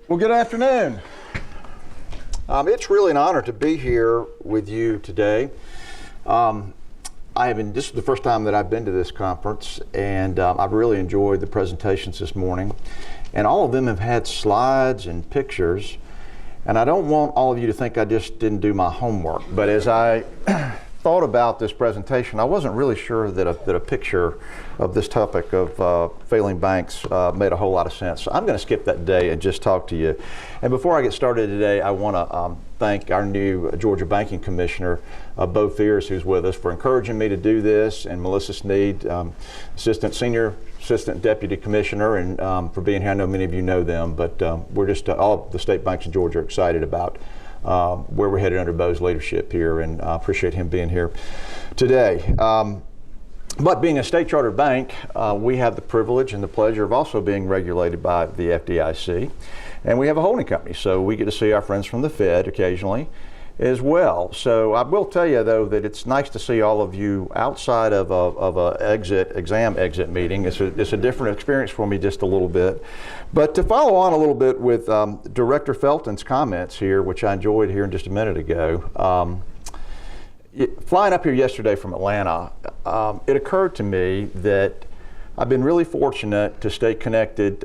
Well, good afternoon. It's really an honor to be here with you today. This is the first time that I've been to this conference, and I've really enjoyed the presentations this morning. And all of them have had slides and pictures. And I don't want all of you to think I just didn't do my homework. But as I thought about this presentation, I wasn't really sure that a picture of this topic of failing banks made a whole lot of sense. So I'm going to skip that today and just talk to you. And before I get started today, I want to thank our new Georgia Banking Commissioner, Bo Fears, who's with us, for encouraging me to do this, and Melissa Sneed, Senior Assistant Deputy Commissioner, and for being here. I know many of you know them, but we're just, all the state banks in Georgia are excited about where we're headed under Bo's leadership here, and I appreciate him being here today. But being a state chartered bank, we have the privilege and the pleasure of also being regulated by the FDIC. And we have a holding company, so we get to see our friends from the Fed occasionally as well. So I will tell you, though, that it's nice to see all of you outside of a exam exit meeting. It's a different experience for me just a little bit. But to follow on a little bit with Director Felton's comments here, which I enjoyed hearing just a minute ago, flying up here yesterday from Atlanta, it occurred to me that I've been really fortunate to stay connected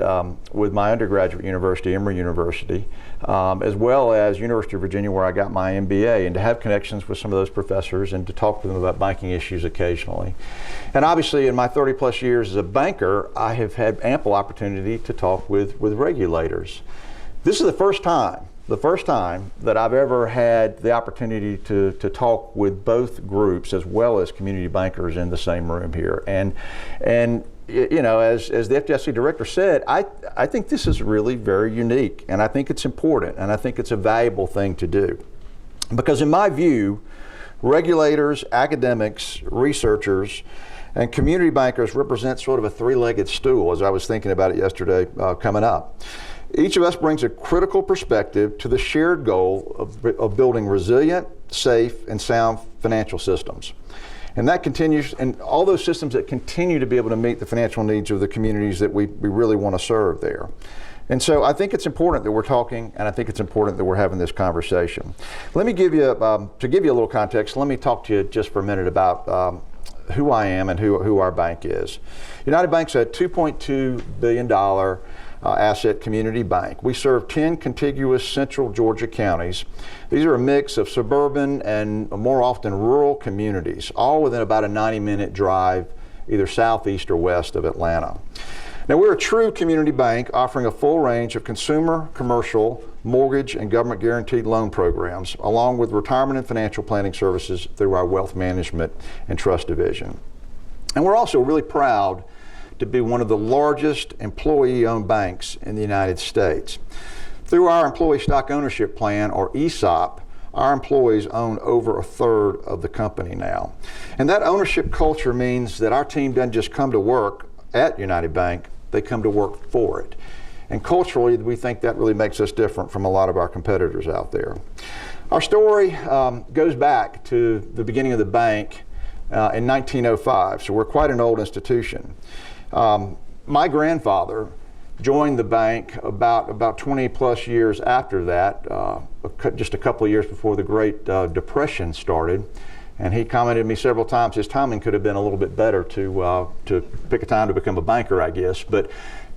with my undergraduate university, Emory University, as well as University of Virginia, where I got my MBA, and to have connections with some of those professors and to talk to them about banking issues occasionally. And obviously, in my 30 plus years as a banker, I have had ample opportunity to talk with regulators. This is the first time that I've ever had the opportunity to talk with both groups as well as community bankers in the same room here. And you know, as the FDIC director said, I think this is really very unique, and I think it's important, and I think it's a valuable thing to do. Because in my view, regulators, academics, researchers, and community bankers represent sort of a three-legged stool, as I was thinking about it yesterday coming up. Each of us brings a critical perspective to the shared goal of building resilient, safe, and sound financial systems. And that continues, and all those systems that continue to be able to meet the financial needs of the communities that we really want to serve there. And so I think it's important that we're talking, and I think it's important that we're having this conversation. Let me give you, to give you a little context, let me talk to you just for a minute about who I am and who our bank is. United Bank's a $2.2 billion asset community bank. We serve 10 contiguous central Georgia counties. These are a mix of suburban and more often rural communities, all within about a 90-minute drive, either southeast or west of Atlanta. Now, we're a true community bank offering a full range of consumer, commercial, mortgage, and government guaranteed loan programs, along with retirement and financial planning services through our wealth management and trust division. And we're also really proud to be one of the largest employee-owned banks in the United States. Through our employee stock ownership plan, or ESOP, our employees own over a third of the company now. And that ownership culture means that our team doesn't just come to work at United Bank, they come to work for it. And culturally, we think that really makes us different from a lot of our competitors out there. Our story goes back to the beginning of the bank in 1905, so we're quite an old institution. My grandfather joined the bank about 20 plus years after that, just a couple of years before the Great Depression started. And he commented to me several times his timing could have been a little bit better to pick a time to become a banker, I guess. But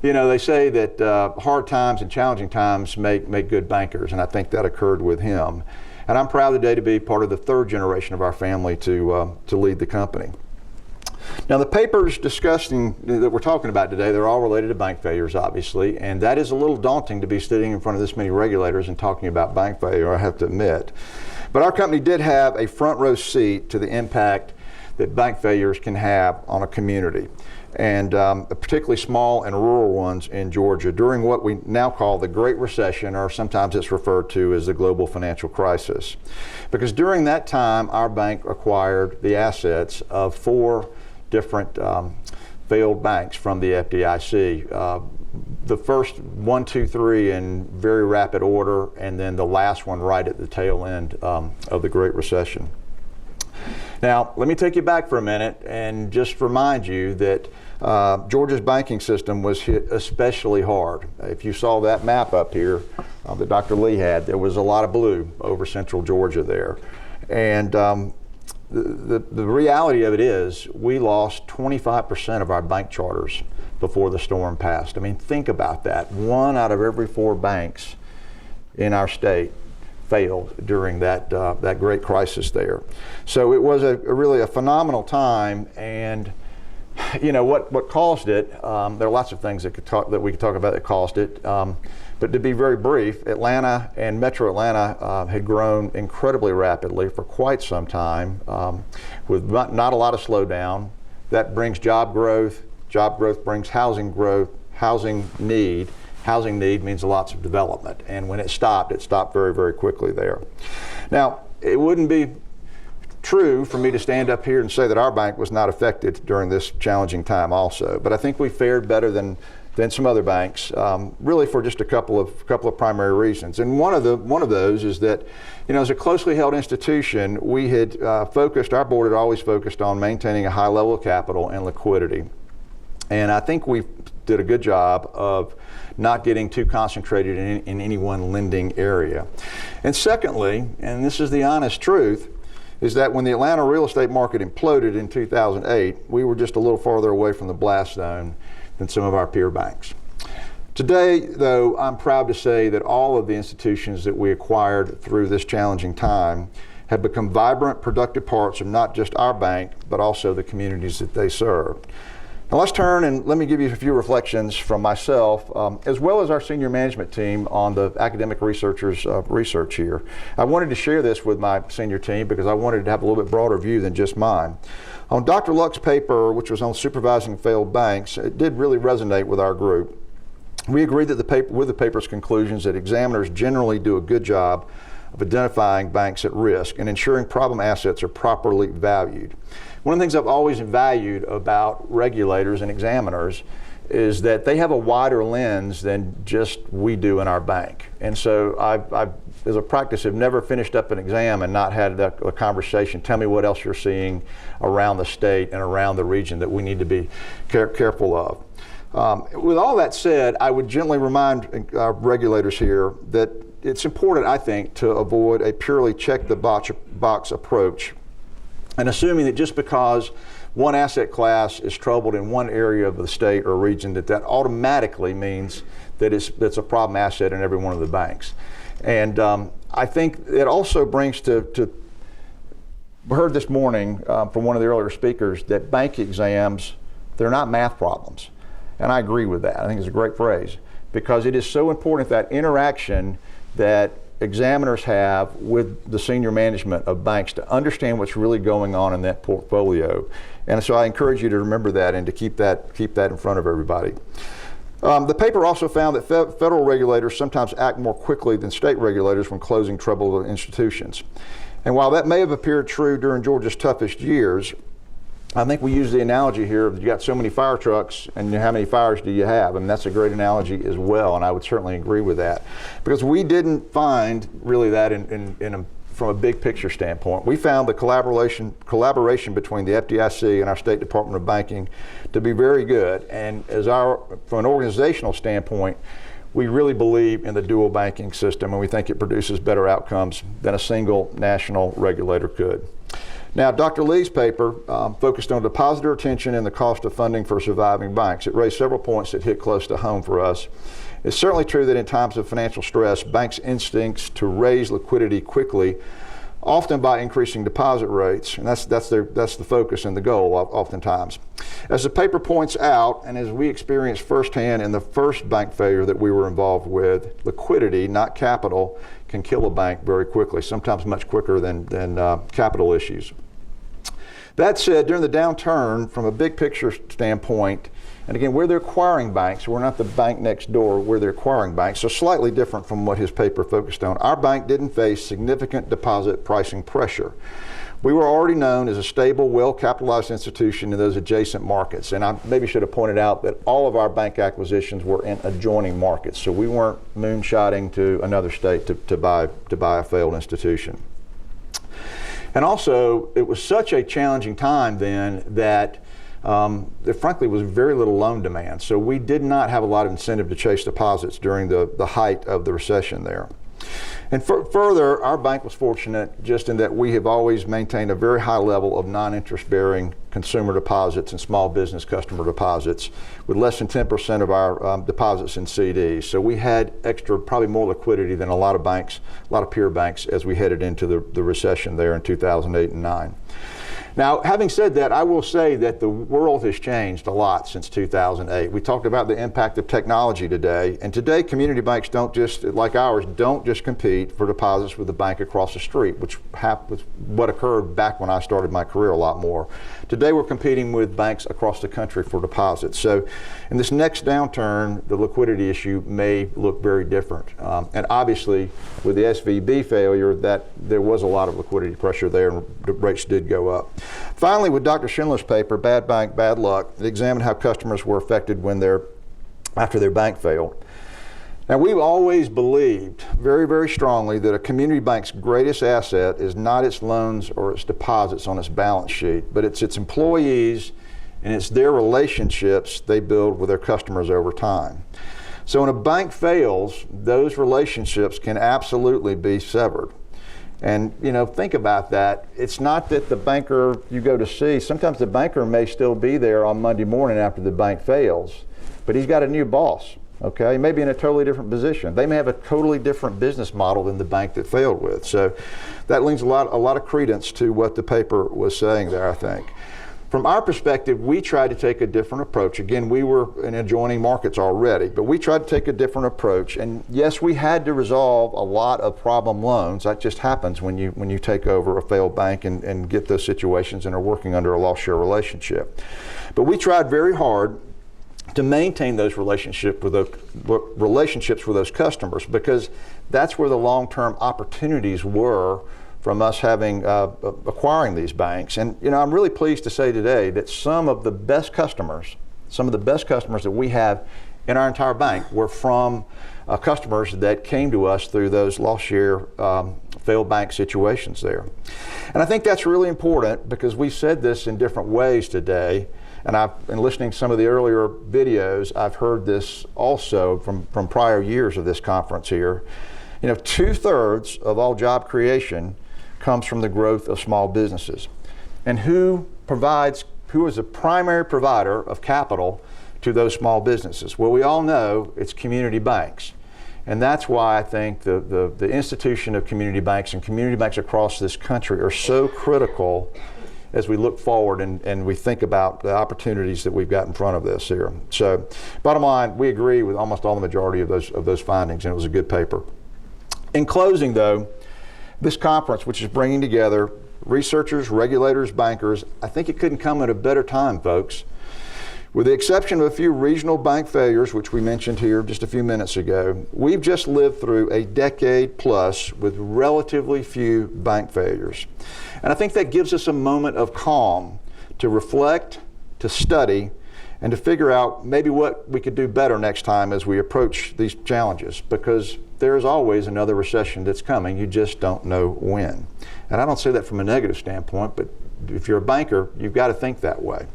you know, they say that hard times and challenging times make good bankers, and I think that occurred with him. And I'm proud today to be part of the third generation of our family to lead the company. Now, the papers discussing that we're talking about today, they're all related to bank failures, obviously, and that is a little daunting to be sitting in front of this many regulators and talking about bank failure, I have to admit. But our company did have a front row seat to the impact that bank failures can have on a community, and particularly small and rural ones in Georgia during what we now call the Great Recession, or sometimes it's referred to as the global financial crisis. Because during that time, our bank acquired the assets of 4 different failed banks from the FDIC. The first 1, 2, 3 in very rapid order, and then the last one right at the tail end of the Great Recession. Now, let me take you back for a minute and just remind you that Georgia's banking system was hit especially hard. If you saw that map up here that Dr. Lee had, there was a lot of blue over central Georgia there. And the reality of it is we lost 25% of our bank charters before the storm passed. I mean, think about that. 1 out of every 4 banks in our state failed during that great crisis there. So it was really a phenomenal time. And you know what caused it? There are lots of things that we could talk about that caused it. But to be very brief, Atlanta and Metro Atlanta had grown incredibly rapidly for quite some time, with not a lot of slowdown. That brings job growth. Job growth brings housing growth. Housing need means lots of development. And when it stopped very, very quickly there. Now, it wouldn't be true for me to stand up here and say that our bank was not affected during this challenging time also, but I think we fared better than some other banks, really for just a couple of primary reasons. And one of those is that, you know, as a closely held institution, we had our board had always focused on maintaining a high level of capital and liquidity. And I think we did a good job of not getting too concentrated in any one lending area. And secondly, and this is the honest truth, is that when the Atlanta real estate market imploded in 2008, we were just a little farther away from the blast zone than some of our peer banks. Today, though, I'm proud to say that all of the institutions that we acquired through this challenging time have become vibrant, productive parts of not just our bank, but also the communities that they serve. Now let's turn and let me give you a few reflections from myself, as well as our senior management team on the academic researchers' research here. I wanted to share this with my senior team because I wanted to have a little bit broader view than just mine. On Dr. Luck's paper, which was on supervising failed banks, it did really resonate with our group. We agreed that with the paper's conclusions that examiners generally do a good job of identifying banks at risk and ensuring problem assets are properly valued. One of the things I've always valued about regulators and examiners is that they have a wider lens than just we do in our bank. And so I've as a practice, have never finished up an exam and not had a conversation. Tell me what else you're seeing around the state and around the region that we need to be careful of. With all that said, I would gently remind our regulators here that it's important, I think, to avoid a purely check-the-box approach, and assuming that just because one asset class is troubled in one area of the state or region, that automatically means that it's a problem asset in every one of the banks. And I think it also brings we heard this morning from one of the earlier speakers that bank exams, they're not math problems. And I agree with that. I think it's a great phrase, because it is so important that interaction that examiners have with the senior management of banks to understand what's really going on in that portfolio. And so I encourage you to remember that and to keep that in front of everybody. The paper also found that federal regulators sometimes act more quickly than state regulators when closing troubled institutions. And while that may have appeared true during Georgia's toughest years, I think we use the analogy here of you got so many fire trucks and how many fires do you have? I mean, that's a great analogy as well, and I would certainly agree with that. Because we didn't find really that from a big picture standpoint. We found the collaboration between the FDIC and our State Department of Banking to be very good. And from an organizational standpoint, we really believe in the dual banking system, and we think it produces better outcomes than a single national regulator could. Now, Dr. Lee's paper focused on depositor retention and the cost of funding for surviving banks. It raised several points that hit close to home for us. It's certainly true that in times of financial stress, banks' instincts to raise liquidity quickly, often by increasing deposit rates, and that's the focus and the goal oftentimes. As the paper points out, and as we experienced firsthand in the first bank failure that we were involved with, liquidity, not capital, can kill a bank very quickly, sometimes much quicker than capital issues. That said, during the downturn, from a big picture standpoint, and again, we're the acquiring banks, we're not the bank next door, we're the acquiring banks, so slightly different from what his paper focused on. Our bank didn't face significant deposit pricing pressure. We were already known as a stable, well-capitalized institution in those adjacent markets, and I maybe should have pointed out that all of our bank acquisitions were in adjoining markets, so we weren't moonshotting to another state to buy a failed institution. And also, it was such a challenging time then that there frankly was very little loan demand. So we did not have a lot of incentive to chase deposits during the height of the recession there. And further, our bank was fortunate just in that we have always maintained a very high level of non-interest bearing consumer deposits and small business customer deposits, with less than 10% of our deposits in CDs. So we had extra, probably more liquidity than a lot of banks, a lot of peer banks, as we headed into the recession there in 2008 and 9. Now, having said that, I will say that the world has changed a lot since 2008. We talked about the impact of technology today, and today community banks don't just, like ours, don't just compete for deposits with the bank across the street, which was what occurred back when I started my career a lot more. Today we're competing with banks across the country for deposits. So in this next downturn, the liquidity issue may look very different. And obviously with the SVB failure, that there was a lot of liquidity pressure there and the rates did go up. Finally, with Dr. Schindler's paper, Bad Bank, Bad Luck, it examined how customers were affected after their bank failed. Now, we've always believed very, very strongly that a community bank's greatest asset is not its loans or its deposits on its balance sheet, but it's its employees and it's their relationships they build with their customers over time. So when a bank fails, those relationships can absolutely be severed. And, you know, think about that. It's not that the banker you go to see, sometimes the banker may still be there on Monday morning after the bank fails, but he's got a new boss, okay? Maybe in a totally different position. They may have a totally different business model than the bank that failed with. So that lends a lot of credence to what the paper was saying there, I think. From our perspective, we tried to take a different approach. Again, we were in adjoining markets already, but we tried to take a different approach. And yes, we had to resolve a lot of problem loans. That just happens when you take over a failed bank and get those situations and are working under a loss share relationship. But we tried very hard to maintain those relationships with those customers, because that's where the long-term opportunities were from us having acquiring these banks. And you know, I'm really pleased to say today that some of the best customers that we have in our entire bank were from customers that came to us through those loss share failed bank situations there. And I think that's really important, because we've said this in different ways today, and I've been listening to some of the earlier videos, I've heard this also from prior years of this conference here. You know, 2/3 of all job creation comes from the growth of small businesses. And who is the primary provider of capital to those small businesses? Well, we all know it's community banks. And that's why I think the institution of community banks and community banks across this country are so critical as we look forward and we think about the opportunities that we've got in front of this here. So bottom line, we agree with almost all the majority of those findings, and it was a good paper. In closing though, this conference, which is bringing together researchers, regulators, bankers, I think it couldn't come at a better time, folks. With the exception of a few regional bank failures, which we mentioned here just a few minutes ago, we've just lived through a decade plus with relatively few bank failures. And I think that gives us a moment of calm to reflect, to study, and to figure out maybe what we could do better next time as we approach these challenges, because there's always another recession that's coming. You just don't know when. And I don't say that from a negative standpoint, but if you're a banker, you've got to think that way.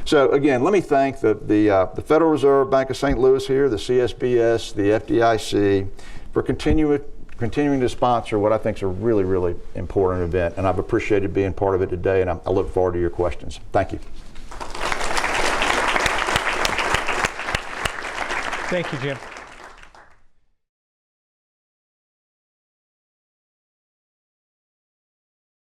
So again, let me thank the Federal Reserve Bank of St. Louis here, the CSBS, the FDIC, for continuing to sponsor what I think is a really, really important event. And I've appreciated being part of it today, and I look forward to your questions. Thank you. Thank you, Jim.